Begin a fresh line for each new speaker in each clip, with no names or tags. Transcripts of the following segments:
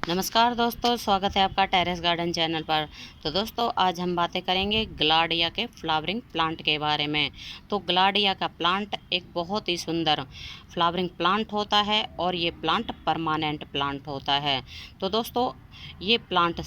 नमस्कार दोस्तों, स्वागत है आपका टेरेस गार्डन चैनल पर। तो दोस्तों आज हम बातें करेंगे ग्लाडिया के फ्लावरिंग प्लांट के बारे में। तो ग्लाडिया का प्लांट एक बहुत ही सुंदर फ्लावरिंग प्लांट होता है और ये प्लांट परमानेंट प्लांट होता है। तो दोस्तों ये प्लांट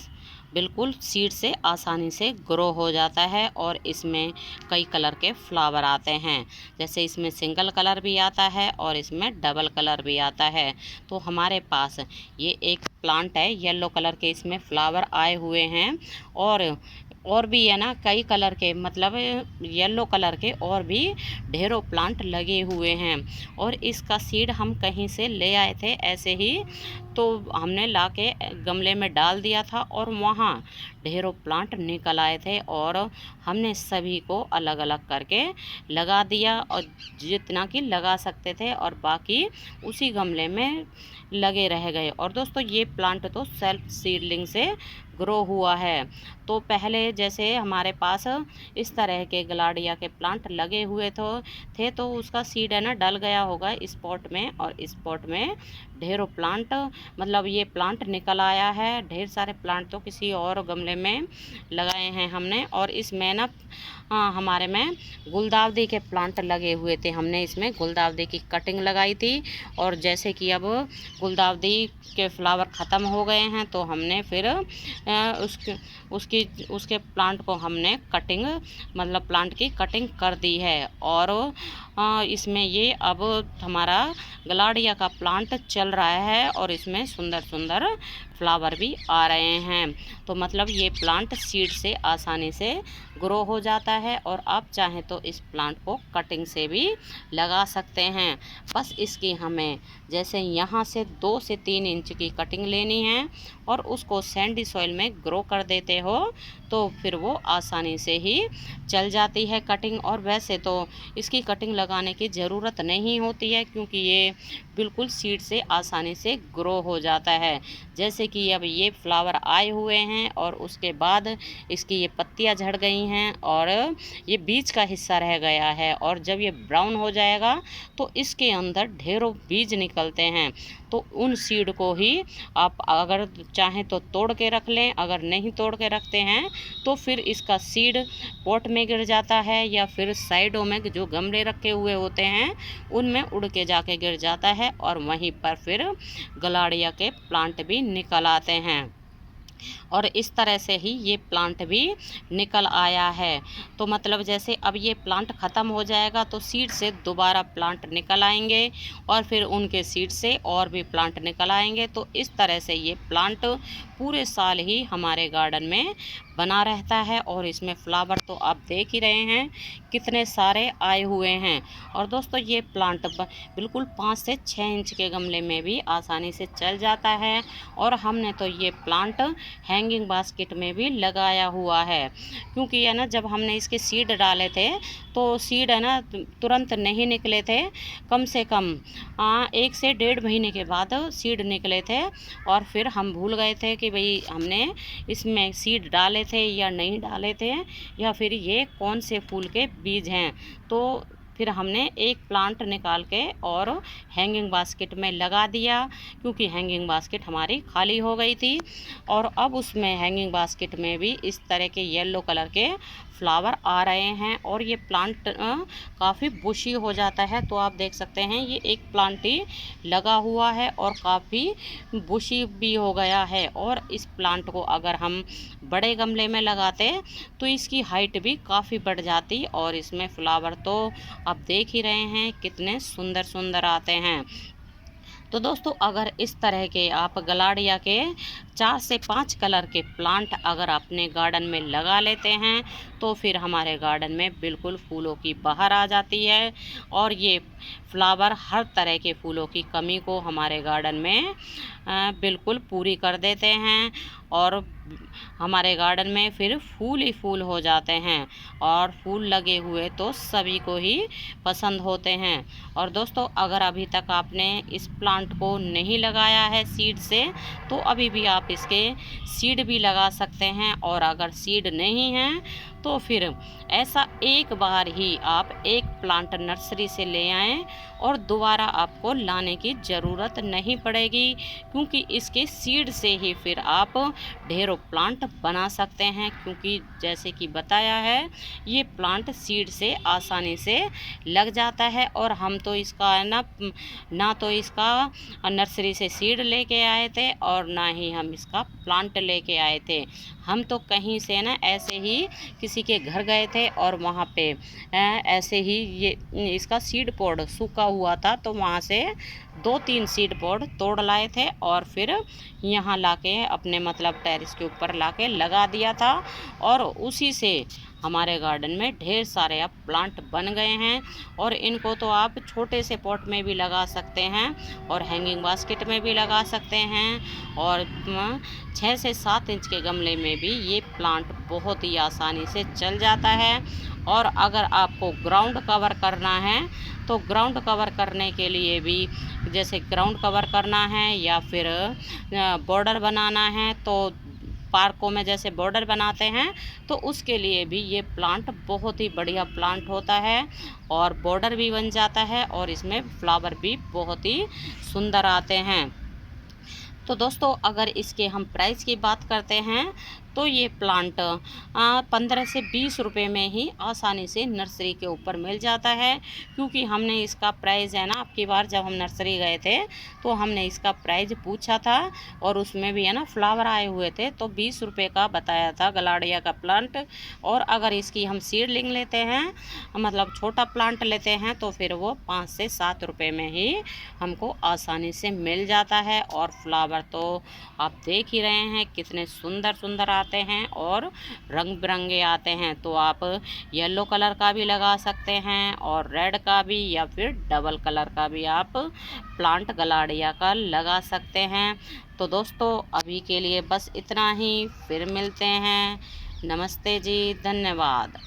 बिल्कुल सीड से आसानी से ग्रो हो जाता है और इसमें कई कलर के फ्लावर आते हैं। जैसे इसमें सिंगल कलर भी आता है और इसमें डबल कलर भी आता है। तो हमारे पास ये एक प्लांट है, येलो कलर के इसमें फ्लावर आए हुए हैं और भी है ना कई कलर के, मतलब येलो कलर के और भी ढेरों प्लांट लगे हुए हैं। और इसका सीड हम कहीं से ले आए थे ऐसे ही, तो हमने लाके गमले में डाल दिया था और वहाँ ढेरों प्लांट निकल आए थे और हमने सभी को अलग अलग करके लगा दिया और जितना कि लगा सकते थे, और बाकी उसी गमले में लगे रह गए। और दोस्तों ये प्लांट तो सेल्फ सीडलिंग से ग्रो हुआ है। तो पहले जैसे हमारे पास इस तरह के ग्लाडिया के प्लांट लगे हुए थे तो उसका सीड है ना डल गया होगा इस पॉट में, और इस पॉट में ढेरों प्लांट, मतलब ये प्लांट निकल आया है। ढेर सारे प्लांट तो किसी और गमले में लगाए हैं हमने। और इसमें ना हमारे में गुलदाउदी के प्लांट लगे हुए थे। हमने इसमें गुलदाउदी की कटिंग लगाई थी, और जैसे कि अब गुलदाउदी के फ्लावर ख़त्म हो गए हैं तो हमने फिर उसके प्लांट को हमने कटिंग, मतलब प्लांट की कटिंग कर दी है। और इसमें ये अब हमारा ग्लाडिया का प्लांट चल रहा है और इसमें सुंदर सुंदर फ्लावर भी आ रहे हैं। तो मतलब ये प्लांट सीड से आसानी से ग्रो हो जाता है और आप चाहें तो इस प्लांट को कटिंग से भी लगा सकते हैं। बस इसकी हमें जैसे यहाँ से 2 से 3 इंच की कटिंग लेनी है और उसको सैंडी सॉइल में ग्रो कर देते हो तो फिर वो आसानी से ही चल जाती है कटिंग। और वैसे तो इसकी कटिंग लगाने की ज़रूरत नहीं होती है क्योंकि ये बिल्कुल सीड से आसानी से ग्रो हो जाता है। जैसे कि अब ये फ्लावर आए हुए हैं और उसके बाद इसकी ये पत्तियां झड़ गई हैं और ये बीज का हिस्सा रह गया है, और जब ये ब्राउन हो जाएगा तो इसके अंदर ढेरों बीज निकलते हैं। तो उन सीड को ही आप अगर चाहें तो तोड़ के रख लें, अगर नहीं तोड़ के रखते हैं तो फिर इसका सीड पॉट में गिर जाता है या फिर साइडों में जो गमले रखे हुए होते हैं उनमें उड़ के जाके गिर जाता है और वहीं पर फिर ग्लाडिया के प्लांट भी निकल आते हैं। और इस तरह से ही ये प्लांट भी निकल आया है। तो मतलब जैसे अब ये प्लांट ख़त्म हो जाएगा तो सीड से दोबारा प्लांट निकल आएंगे और फिर उनके सीड से और भी प्लांट निकल आएंगे। तो इस तरह से ये प्लांट पूरे साल ही हमारे गार्डन में बना रहता है। और इसमें फ्लावर तो आप देख ही रहे हैं कितने सारे आए हुए हैं। और दोस्तों ये प्लांट बिल्कुल 5 से 6 इंच के गमले में भी आसानी से चल जाता है। और हमने तो ये प्लांट हैंगिंग बास्केट में भी लगाया हुआ है क्योंकि है ना जब हमने इसके सीड डाले थे तो सीड है ना तुरंत नहीं निकले थे, कम से कम 1 से 1.5 महीने के बाद सीड निकले थे। और फिर हम भूल गए थे कि भाई हमने इसमें सीड डाले थे या नहीं डाले थे, या फिर ये कौन से फूल के बीज हैं। तो फिर हमने एक प्लांट निकाल के और हैंगिंग बास्केट में लगा दिया क्योंकि हैंगिंग बास्केट हमारी खाली हो गई थी। और अब उसमें हैंगिंग बास्केट में भी इस तरह के येलो कलर के फ्लावर आ रहे हैं और ये प्लांट काफ़ी बुशी हो जाता है। तो आप देख सकते हैं ये एक प्लांट ही लगा हुआ है और काफ़ी बुशी भी हो गया है। और इस प्लांट को अगर हम बड़े गमले में लगाते तो इसकी हाइट भी काफ़ी बढ़ जाती और इसमें फ्लावर तो आप देख ही रहे हैं कितने सुंदर सुंदर आते हैं। तो दोस्तों अगर इस तरह के आप ग्लाडिया के 4 से 5 कलर के प्लांट अगर अपने गार्डन में लगा लेते हैं तो फिर हमारे गार्डन में बिल्कुल फूलों की बहार आ जाती है। और ये फ्लावर हर तरह के फूलों की कमी को हमारे गार्डन में बिल्कुल पूरी कर देते हैं और हमारे गार्डन में फिर फूल ही फूल हो जाते हैं। और फूल लगे हुए तो सभी को ही पसंद होते हैं। और दोस्तों अगर अभी तक आपने इस प्लांट को नहीं लगाया है सीड से तो अभी भी आप इसके सीड भी लगा सकते हैं। और अगर सीड नहीं है तो फिर ऐसा एक बार ही आप एक प्लांट नर्सरी से ले आएं और दोबारा आपको लाने की ज़रूरत नहीं पड़ेगी, क्योंकि इसके सीड से ही फिर आप ढेरों प्लांट बना सकते हैं। क्योंकि जैसे कि बताया है, ये प्लांट सीड से आसानी से लग जाता है, और हम तो इसका ना तो इसका नर्सरी से सीड लेके आए थे और ना ही हम इसका प्लांट लेके आए थे। हम तो कहीं से ना ऐसे ही किसी के घर गए थे और वहाँ पे ऐसे ही ये इसका सीड पॉड सूखा हुआ था, तो वहाँ से 2-3 सीड पॉड तोड़ लाए थे और फिर यहाँ लाके अपने मतलब टेरेस के ऊपर लाके लगा दिया था, और उसी से हमारे गार्डन में ढेर सारे अब प्लांट बन गए हैं। और इनको तो आप छोटे से पॉट में भी लगा सकते हैं और हैंगिंग बास्केट में भी लगा सकते हैं, और 6 से 7 इंच के गमले में भी ये प्लांट बहुत ही आसानी से चल जाता है। और अगर आपको ग्राउंड कवर करना है तो ग्राउंड कवर करने के लिए भी, जैसे ग्राउंड कवर करना है या फिर बॉर्डर बनाना है, तो पार्कों में जैसे बॉर्डर बनाते हैं, तो उसके लिए भी ये प्लांट बहुत ही बढ़िया प्लांट होता है और बॉर्डर भी बन जाता है और इसमें फ्लावर भी बहुत ही सुंदर आते हैं। तो दोस्तों, अगर इसके हम प्राइस की बात करते हैं तो ये प्लांट 15 से 20 रुपए में ही आसानी से नर्सरी के ऊपर मिल जाता है। क्योंकि हमने इसका प्राइस है ना, आपकी बार जब हम नर्सरी गए थे तो हमने इसका प्राइस पूछा था और उसमें भी है ना फ्लावर आए हुए थे, तो 20 रुपये का बताया था गलाडिया का प्लांट। और अगर इसकी हम सीडलिंग लेते हैं, मतलब छोटा प्लांट लेते हैं, तो फिर वो 5 से 7 रुपये में ही हमको आसानी से मिल जाता है। और फ्लावर तो आप देख ही रहे हैं कितने सुंदर सुंदर आते हैं और रंग बिरंगे आते हैं। तो आप येलो कलर का भी लगा सकते हैं और रेड का भी, या फिर डबल कलर का भी आप प्लांट गलाडिया का लगा सकते हैं। तो दोस्तों, अभी के लिए बस इतना ही, फिर मिलते हैं। नमस्ते जी, धन्यवाद।